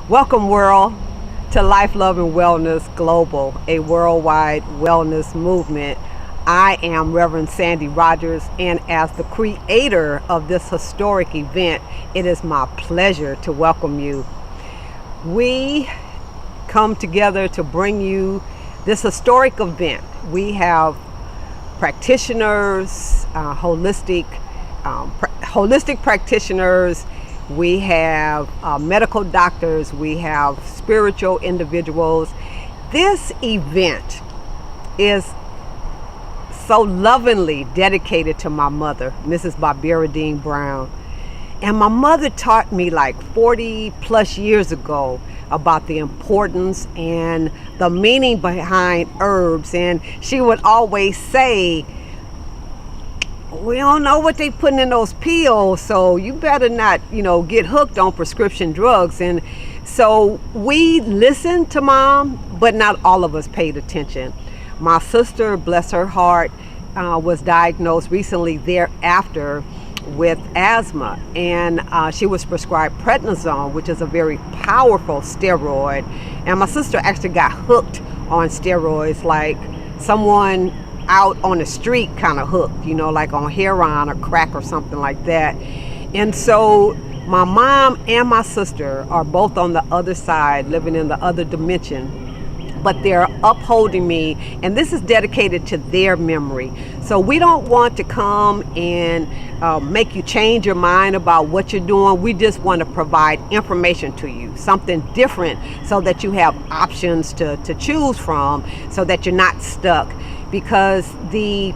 Welcome, world, to Life, Love, and Wellness Global, a worldwide wellness movement. I am Reverend Sandy Rogers, and as the creator of this historic event, it is my pleasure to welcome you. We come together to bring you this historic event. We have practitioners, holistic practitioners. We have medical doctors. We have spiritual individuals. This event is so lovingly dedicated to my mother, Mrs. Barbara Dean Brown. And my mother taught me like 40 plus years ago about the importance and the meaning behind herbs. And she would always say, we don't know what they putting in those pills, so you better not, get hooked on prescription drugs. And so we listened to Mom, but not all of us paid attention. My sister, bless her heart, was diagnosed recently thereafter with asthma, and she was prescribed prednisone, which is a very powerful steroid. And my sister actually got hooked on steroids, like someone out on the street kind of hooked, like on heroin or crack or something like that. And so my mom and my sister are both on the other side, living in the other dimension, but they're upholding me, and this is dedicated to their memory. So we don't want to come and make you change your mind about what you're doing. We just want to provide information to you, something different, so that you have options to choose from, so that you're not stuck. Because the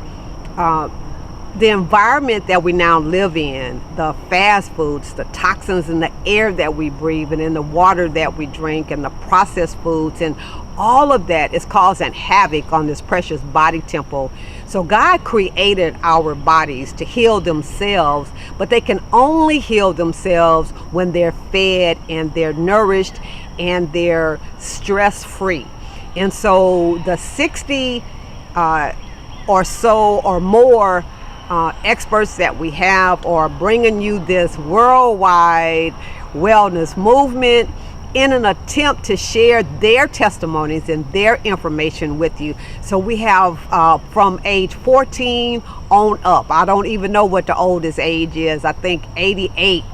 environment that we now live in, the fast foods, the toxins in the air that we breathe and in the water that we drink, and the processed foods, and all of that is causing havoc on this precious body temple. So God created our bodies to heal themselves, but they can only heal themselves when they're fed and they're nourished and they're stress-free. And so the 60 or so or more experts that we have are bringing you this worldwide wellness movement in an attempt to share their testimonies and their information with you. So we have from age 14 on up. I don't even know what the oldest age is. I think 88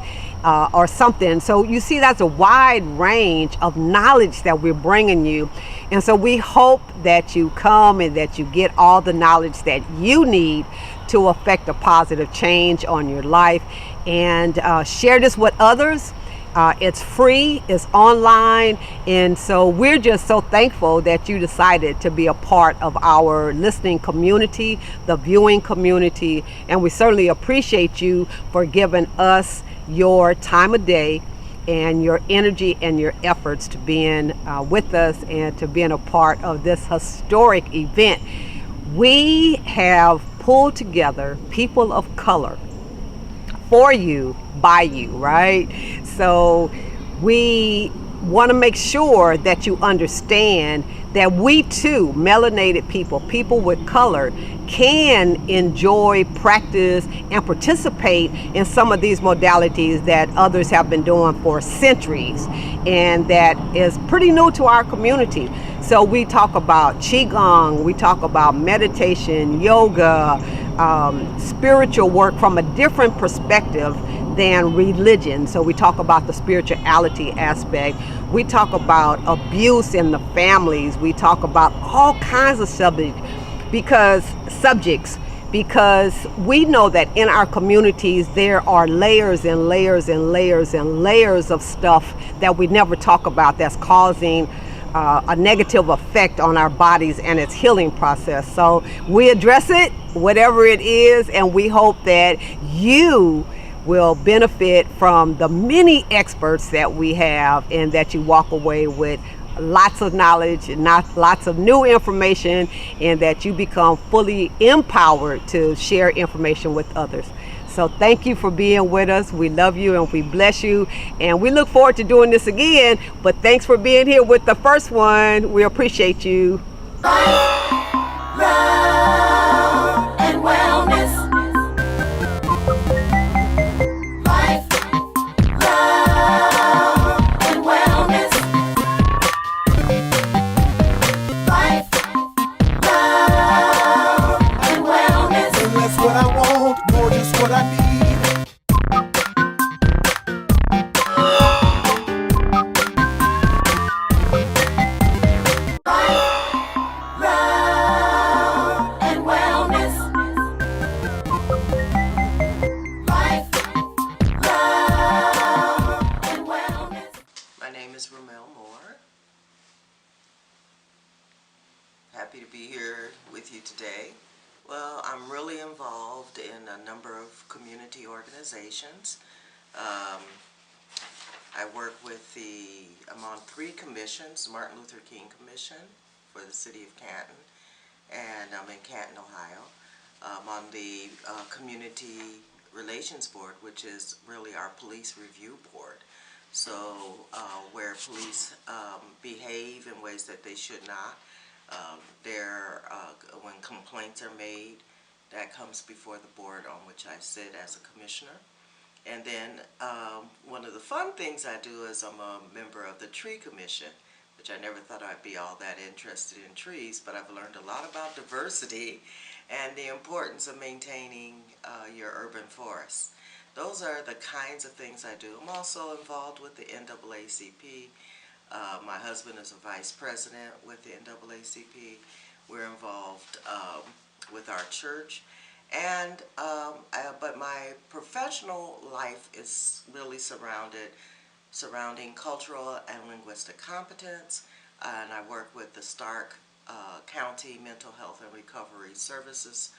or something. So you see, that's a wide range of knowledge that we're bringing you. And so we hope that you come and that you get all the knowledge that you need to affect a positive change on your life, and share this with others. It's free, it's online, and so we're just so thankful that you decided to be a part of our listening community, the viewing community, and we certainly appreciate you for giving us your time of day and your energy and your efforts to being with us and to being a part of this historic event. We have pulled together people of color for you, by you, right? So we want to make sure that you understand that we too, melanated people with color, can enjoy, practice, and participate in some of these modalities that others have been doing for centuries, and that is pretty new to our community. So we talk about Qigong, we talk about meditation, yoga, spiritual work from a different perspective than religion. So we talk about the spirituality aspect. We talk about abuse in the families. We talk about all kinds of subjects because we know that in our communities there are layers and layers and layers and layers of stuff that we never talk about that's causing a negative effect on our bodies and its healing process. So we address it, whatever it is, and we hope that you will benefit from the many experts that we have, and that you walk away with lots of knowledge and lots of new information, and that you become fully empowered to share information with others. So thank you for being with us. We love you and we bless you, and we look forward to doing this again. But thanks for being here with the first one. We appreciate you. Life, love, and wellness. Life, love, and wellness. is Remel Moore. Happy to be here with you today. Well, I'm really involved in a number of community organizations. I work with I'm on 3 commissions: Martin Luther King Commission for the City of Canton, and I'm in Canton, Ohio. I'm on the Community Relations Board, which is really our police review board. So where police behave in ways that they should not, when complaints are made, that comes before the board on which I sit as a commissioner. And then one of the fun things I do is I'm a member of the Tree Commission, which I never thought I'd be all that interested in trees, but I've learned a lot about diversity and the importance of maintaining your urban forests. Those are the kinds of things I do. I'm also involved with the NAACP. My husband is a vice president with the NAACP. We're involved with our church. And but my professional life is really surrounding cultural and linguistic competence, and I work with the Stark County Mental Health and Recovery Services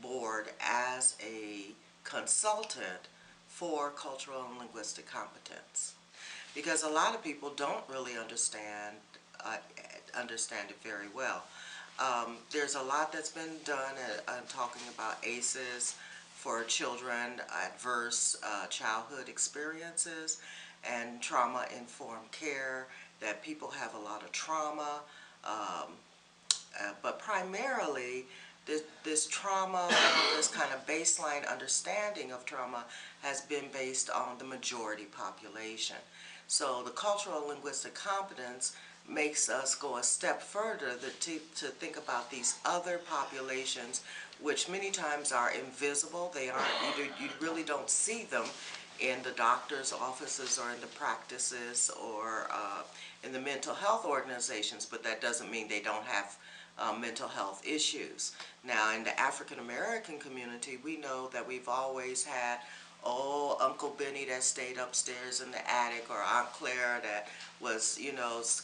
Board as a consultant for cultural and linguistic competence, because a lot of people don't really understand it very well. There's a lot that's been done talking about ACEs for children, adverse childhood experiences, and trauma-informed care, that people have a lot of trauma, but primarily this trauma, this kind of baseline understanding of trauma has been based on the majority population. So the cultural and linguistic competence makes us go a step further to think about these other populations, which many times are invisible. They aren't, you really don't see them in the doctor's offices or in the practices or in the mental health organizations, but that doesn't mean they don't have mental health issues. Now, in the African American community, we know that we've always had Uncle Benny that stayed upstairs in the attic, or Aunt Claire that was,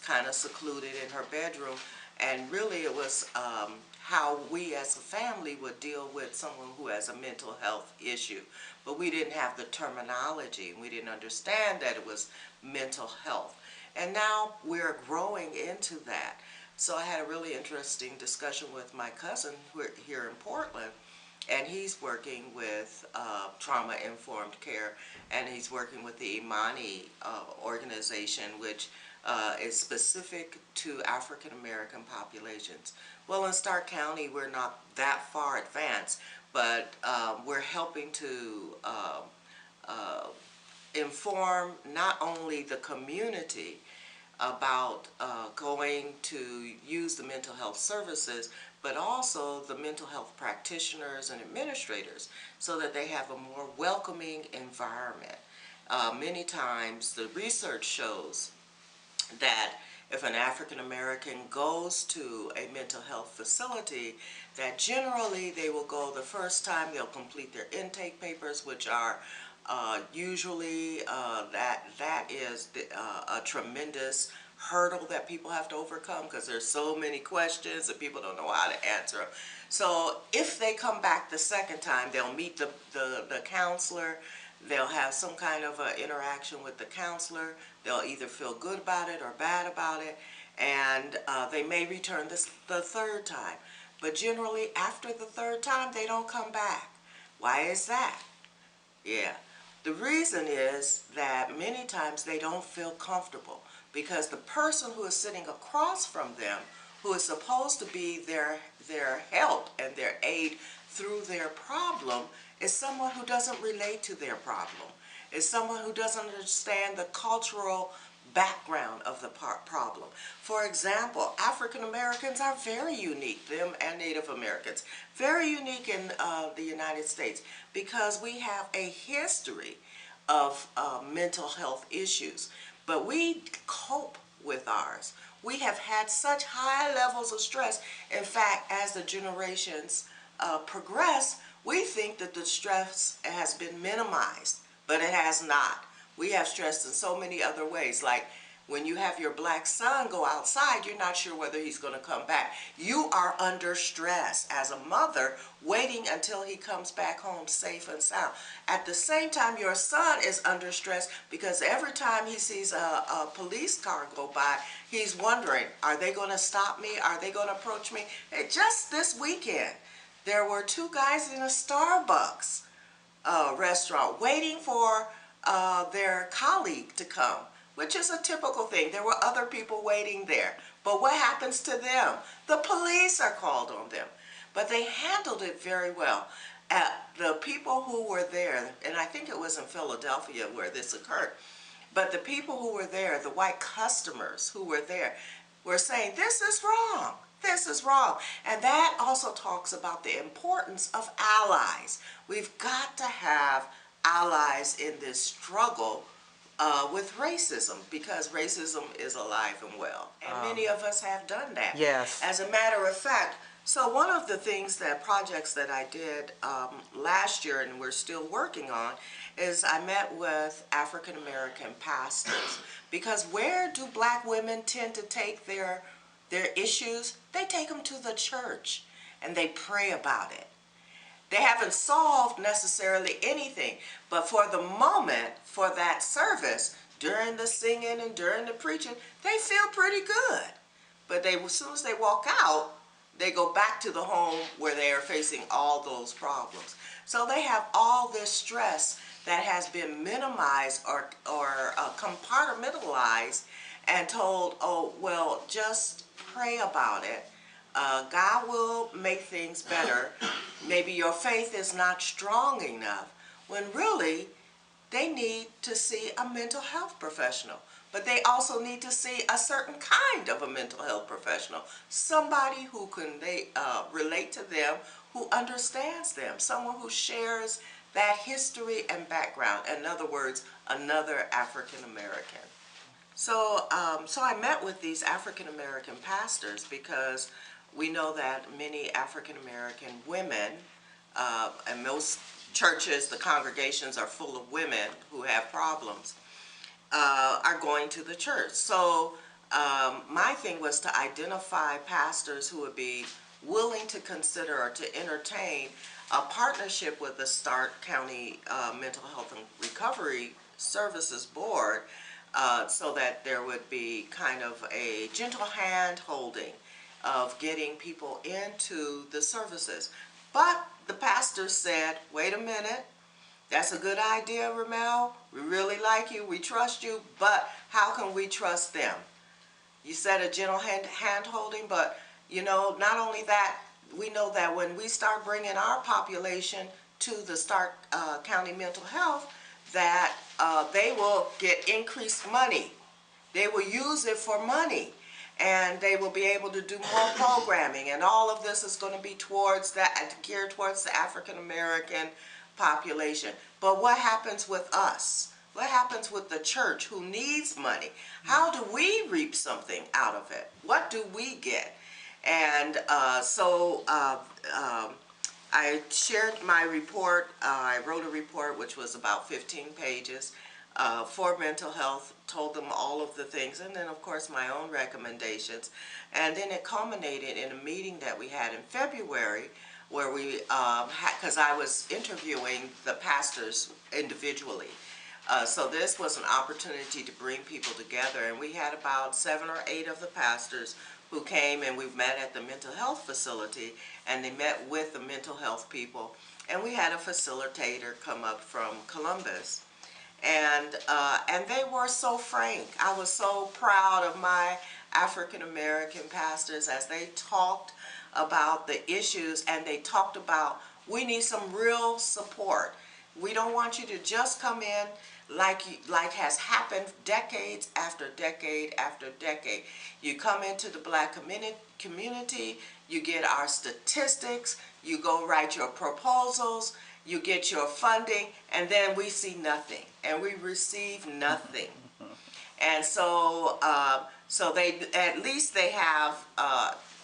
kind of secluded in her bedroom. And really it was how we as a family would deal with someone who has a mental health issue. But we didn't have the terminology. We didn't understand that it was mental health. And now we're growing into that. So I had a really interesting discussion with my cousin here in Portland, and he's working with trauma-informed care, and he's working with the Imani organization, which is specific to African American populations. Well, in Stark County, we're not that far advanced, but we're helping to inform not only the community about going to use the mental health services, but also the mental health practitioners and administrators, so that they have a more welcoming environment. Many times the research shows that if an African American goes to a mental health facility, that generally they will go the first time, they'll complete their intake papers, which are usually that is a tremendous hurdle that people have to overcome, because there's so many questions and people don't know how to answer them. So if they come back the second time, they'll meet the counselor, they'll have some kind of interaction with the counselor, they'll either feel good about it or bad about it, and they may return the third time. But generally after the third time, they don't come back. Why is that? Yeah. The reason is that many times they don't feel comfortable, because the person who is sitting across from them, who is supposed to be their help and their aid through their problem, is someone who doesn't relate to their problem, is someone who doesn't understand the cultural background of the problem. For example, African Americans are very unique, them and Native Americans, very unique in the United States, because we have a history of mental health issues, but we cope with ours. We have had such high levels of stress. In fact, as the generations progress, we think that the stress has been minimized, but it has not. We have stress in so many other ways. Like When you have your black son go outside, you're not sure whether he's going to come back. You are under stress as a mother, waiting until he comes back home safe and sound. At the same time, your son is under stress because every time he sees a police car go by, he's wondering, are they going to stop me? Are they going to approach me? Hey, just this weekend, there were two guys in a Starbucks restaurant waiting for their colleague to come, which is a typical thing. There were other people waiting there. But what happens to them? The police are called on them. But they handled it very well. The people who were there, and I think it was in Philadelphia where this occurred, but the people who were there, the white customers who were there, were saying, this is wrong. This is wrong. And that also talks about the importance of allies. We've got to have allies in this struggle with racism, because racism is alive and well. And many of us have done that. Yes. As a matter of fact, so one of the projects that I did last year and we're still working on is I met with African American pastors, because where do black women tend to take their issues? They take them to the church and they pray about it. They haven't solved necessarily anything, but for the moment, for that service, during the singing and during the preaching, they feel pretty good. But as soon as they walk out, they go back to the home where they are facing all those problems. So they have all this stress that has been minimized or compartmentalized and told, oh, well, just pray about it. God will make things better. Maybe your faith is not strong enough, when really they need to see a mental health professional. But they also need to see a certain kind of a mental health professional, somebody who can relate to them, who understands them, someone who shares that history and background. In other words, another African American. So I met with these African American pastors because we know that many African American women, and most churches, the congregations are full of women who have problems, are going to the church. So my thing was to identify pastors who would be willing to consider or to entertain a partnership with the Stark County Mental Health and Recovery Services Board, so that there would be kind of a gentle hand holding of getting people into the services. But the pastor said, wait a minute, that's a good idea, Remel. We really like you, we trust you, but how can we trust them? You said a gentle hand holding, but you know, not only that, we know that when we start bringing our population to the Stark County Mental Health, that they will get increased money. They will use it for money, and they will be able to do more programming, and all of this is going to be geared towards the African American population. But what happens with us? What happens with the church who needs money? How do we reap something out of it? What do we get? And I shared my report. I wrote a report which was about 15 pages for mental health, told them all of the things, and then of course my own recommendations. And then it culminated in a meeting that we had in February where we because I was interviewing the pastors individually. So this was an opportunity to bring people together, and we had about 7 or 8 of the pastors who came, and we've met at the mental health facility, and they met with the mental health people, and we had a facilitator come up from Columbus, and they were so frank. I was so proud of my African American pastors as they talked about the issues, and they talked about, we need some real support. We don't want you to just come in like has happened decades after decade after decade. You come into the black community, you get our statistics, you go write your proposals, you get your funding, and then we see nothing, and we receive nothing. And so they, at least they have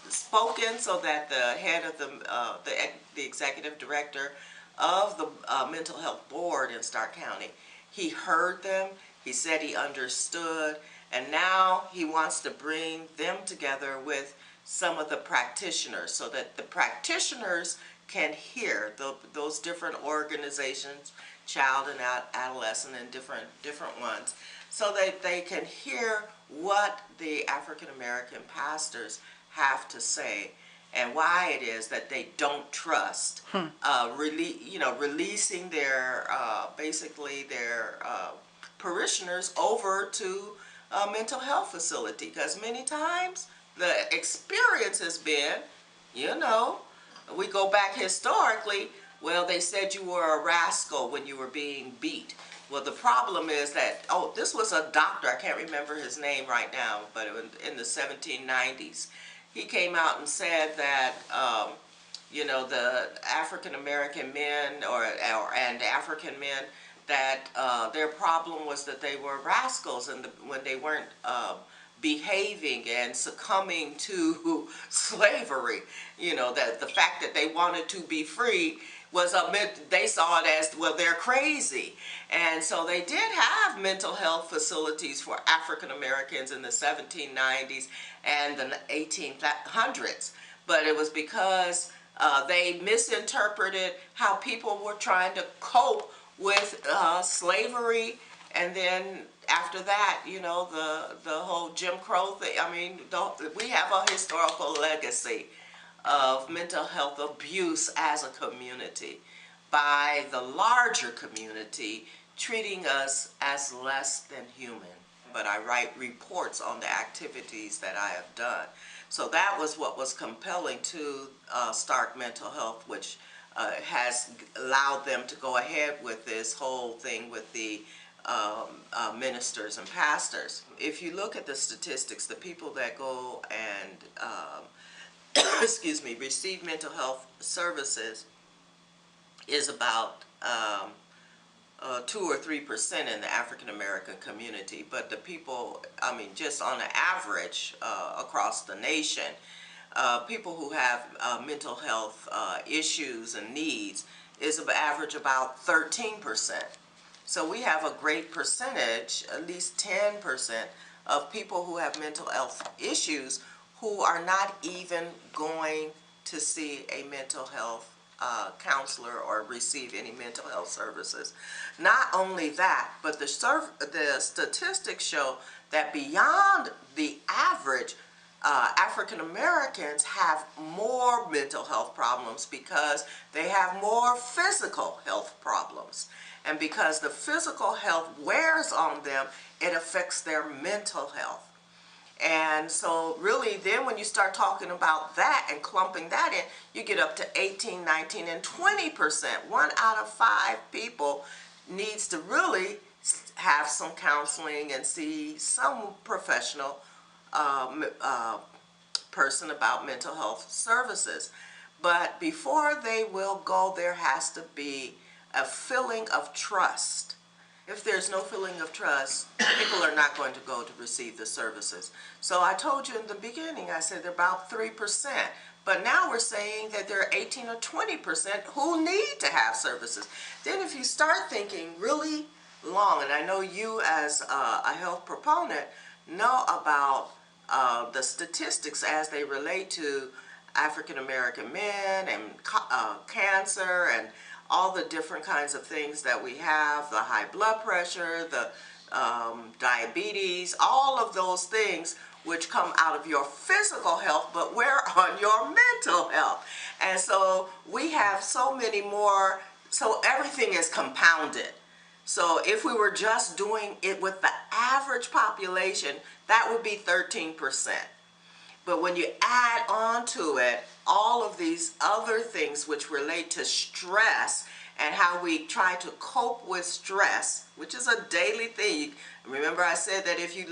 spoken, so that the head of the executive director of the mental health board in Stark County, he heard them, he said he understood, And now he wants to bring them together with some of the practitioners so that the practitioners can hear those different organizations, child and adolescent and different ones, so that they can hear what the African American pastors have to say and why it is that they don't trust releasing their basically their parishioners over to a mental health facility, because many times the experience has been, you know, we go back historically, well, they said you were a rascal when you were being beat. Well, the problem is that, oh, this was a doctor, I can't remember his name right now, but in the 1790s, he came out and said that, you know, the African American men and African men, that their problem was that they were rascals, and when they weren't behaving and succumbing to slavery, you know, that the fact that they wanted to be free was they saw it as, well, they're crazy. And so they did have mental health facilities for African Americans in the 1790s and the 1800s, but it was because they misinterpreted how people were trying to cope with slavery, and then after that, you know, the whole Jim Crow thing. I mean, we have a historical legacy of mental health abuse as a community by the larger community treating us as less than human. But I write reports on the activities that I have done. So that was what was compelling to Stark Mental Health, which has allowed them to go ahead with this whole thing with the ministers and pastors. If you look at the statistics, the people that go and excuse me, receive mental health services is about 2 or 3% in the African American community, but the people, I mean, just on an average across the nation, people who have mental health issues and needs is an average about 13%. So we have a great percentage, at least 10% of people who have mental health issues who are not even going to see a mental health counselor or receive any mental health services. Not only that, but the statistics show that beyond the average, African Americans have more mental health problems because they have more physical health problems. And because the physical health wears on them, it affects their mental health. And so really then when you start talking about that and clumping that in, you get up to 18, 19, and 20%. 1 out of 5 people needs to really have some counseling and see some professional person about mental health services. But before they will go, there has to be a feeling of trust. If there's no feeling of trust, people are not going to go to receive the services. So I told you in the beginning, I said they're about 3%. But now we're saying that there are 18 or 20% who need to have services. Then if you start thinking really long, and I know you as a health proponent know about the statistics as they relate to African American men and cancer and all the different kinds of things that we have, the high blood pressure, the diabetes, all of those things which come out of your physical health, but wear on your mental health. And so we have so many more, so everything is compounded. So if we were just doing it with the average population, that would be 13%. But when you add on to it all of these other things which relate to stress and how we try to cope with stress, which is a daily thing. Remember I said that if you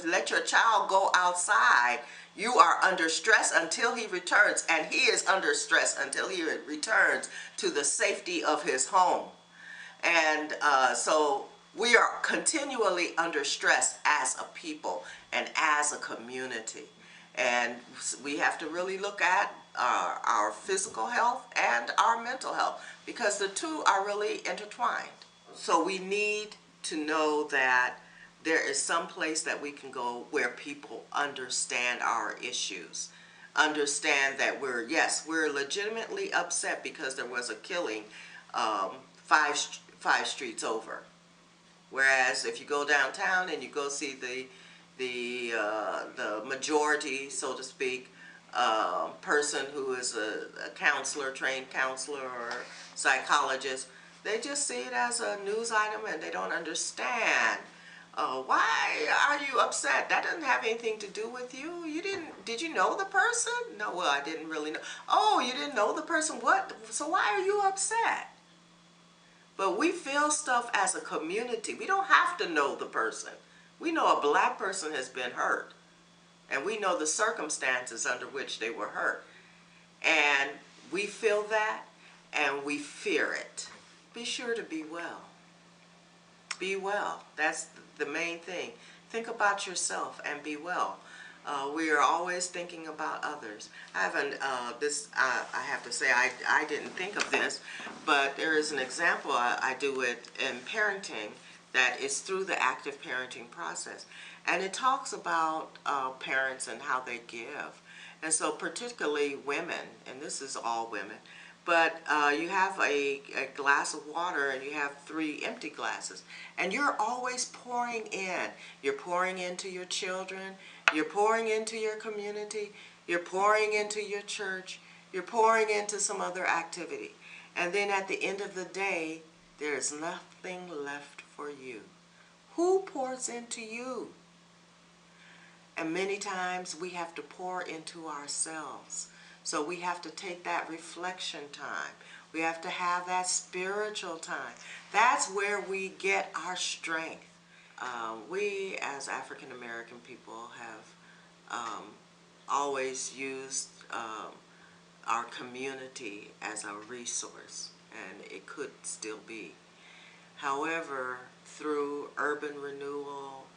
let your child go outside, you are under stress until he returns, and he is under stress until he returns to the safety of his home. And so we are continually under stress as a people and as a community. And we have to really look at our physical health and our mental health, because the two are really intertwined. So we need to know that there is some place that we can go where people understand our issues, understand that we're legitimately upset because there was a killing five streets over. Whereas if you go downtown and you go see the majority, so to speak, person who is a counselor, trained counselor or psychologist, they just see it as a news item and they don't understand. Why are you upset? That doesn't have anything to do with you. Did you know the person? No, well, I didn't really know. Oh, you didn't know the person? What? So why are you upset? But we feel stuff as a community. We don't have to know the person. We know a black person has been hurt. And we know the circumstances under which they were hurt. And we feel that and we fear it. Be sure to be well. Be well. That's the main thing. Think about yourself and be well. We are always thinking about others. I haven't, I have to say, I didn't think of this, but there is an example I do it in parenting that is through the active parenting process. And it talks about parents and how they give. And so particularly women, and this is all women, but you have a glass of water and you have 3 empty glasses. And you're always pouring in. You're pouring into your children. You're pouring into your community. You're pouring into your church. You're pouring into some other activity. And then at the end of the day, there is nothing left for you. Who pours into you? And many times we have to pour into ourselves. So we have to take that reflection time. We have to have that spiritual time. That's where we get our strength. We as African American people have always used our community as a resource, and it could still be. However, through urban renewal,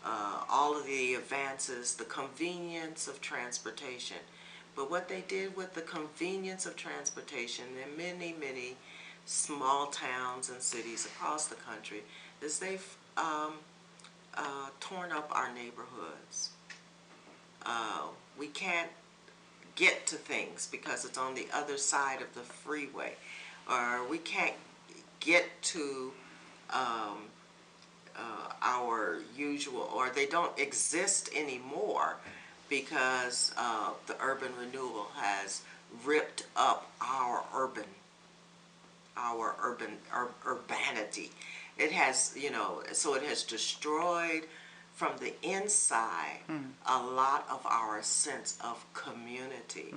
all of the advances, the convenience of transportation. But what they did with the convenience of transportation in many, many small towns and cities across the country is they've torn up our neighborhoods. We can't get to things because it's on the other side of the freeway, or we can't get to our usual, or they don't exist anymore because the urban renewal has ripped up our urbanity. It has, so it has destroyed from the inside a lot of our sense of community.